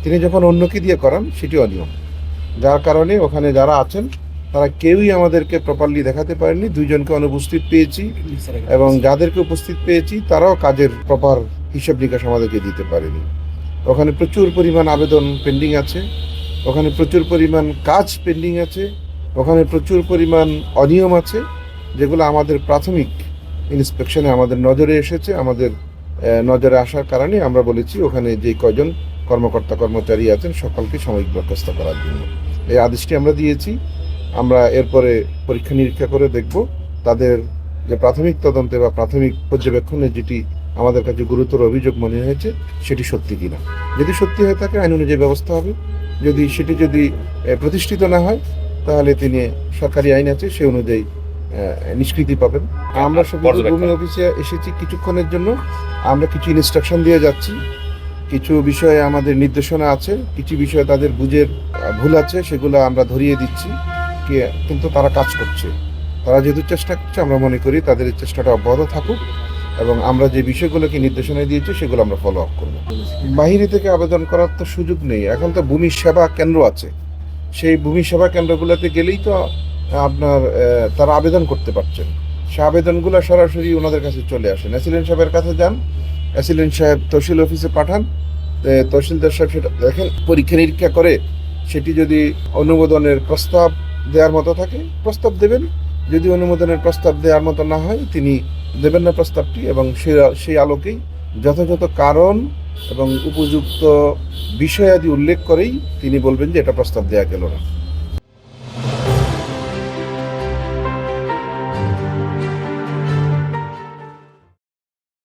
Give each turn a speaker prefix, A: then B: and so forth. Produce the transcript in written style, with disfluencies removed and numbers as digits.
A: তিনি যখন অন্যকে দিয়ে করান সেটি অনিয়ম, যার কারণে ওখানে যারা আছেন তারা কেউই আমাদেরকে প্রপারলি দেখাতে পারেনি। দুইজনকে অনুপস্থিত পেয়েছি এবং যাদেরকে উপস্থিত পেয়েছি তারাও কাজের প্রপার হিসাব নিকাশ আমাদেরকে দিতে পারেনি। ওখানে প্রচুর পরিমাণ আবেদন পেন্ডিং আছে, ওখানে প্রচুর পরিমাণ কাজ পেন্ডিং আছে, ওখানে প্রচুর পরিমাণ অনিয়ম আছে, যেগুলো আমাদের প্রাথমিক ইন্সপেকশনে আমাদের নজরে এসেছে। আমাদের নজরে আসার কারণে আমরা বলেছি ওখানে যে কয়জন কর্মকর্তা কর্মচারী আছেন সকলকে সাময়িক বরখাস্ত করার জন্য এই আদেশটি আমরা দিয়েছি। আমরা এরপরে পরীক্ষা নিরীক্ষা করে দেখব তাদের যে প্রাথমিক তদন্তে বা প্রাথমিক পর্যবেক্ষণে যেটি আমাদের কাছে গুরুতর অভিযোগ মনে হয়েছে সেটি সত্যি কিনা। যদি সত্যি হয়ে থাকে আইন অনুযায়ী ব্যবস্থা হবে, সেটি যদি প্রতিষ্ঠিত না হয় তাহলে তিনি সরকারি আইন আছে সে অনুযায়ী নিষ্কৃতি পাবেন। আমরা সবুজ ভূমি অফিসে এসেছি কিছুক্ষণের জন্য, আমরা কিছু ইনস্ট্রাকশন দিয়ে যাচ্ছি, কিছু বিষয়ে আমাদের নির্দেশনা আছে, কিছু বিষয়ে তাদের বুঝের ভুল আছে, সেগুলো আমরা ধরিয়ে দিচ্ছি। কিন্তু তারা কাজ করছে, তারা যেহেতু চেষ্টা করছে আমরা মনে করি তাদের এই চেষ্টাটা অব্যাহত থাকুক এবং আমরা যে বিষয়গুলোকে নির্দেশনা দিয়েছি সেগুলো আমরা ফলো আপ করব। বাহিরে থেকে আবেদন করার তো সুযোগ নেই, এখন তো ভূমি সেবা কেন্দ্র আছে, সেই ভূমি সেবা কেন্দ্রগুলোতে গেলেই তো আপনার তারা আবেদন করতে পারছেন। সে আবেদনগুলো সরাসরি ওনাদের কাছে চলে আসেন, অ্যাসিলেন্ট সাহেবের কাছে যান, অ্যাসিলেন্ট সাহেব তহসিল অফিসে পাঠান, তহসিলদার সাহেব সেটা দেখেন, পরীক্ষা নিরীক্ষা করে সেটি যদি অনুমোদনের প্রস্তাব দেওয়ার মতো থাকে প্রস্তাব দেবেন, যদি অনুমোদনের প্রস্তাব দেওয়ার মতো না হয় তিনি দেবেন না প্রস্তাবটি, এবং সেই আলোকেই যথাযথ কারণ এবং উপযুক্ত বিষয়াদি উল্লেখ করেই তিনি বলবেন যে এটা প্রস্তাব দেওয়া গেল না।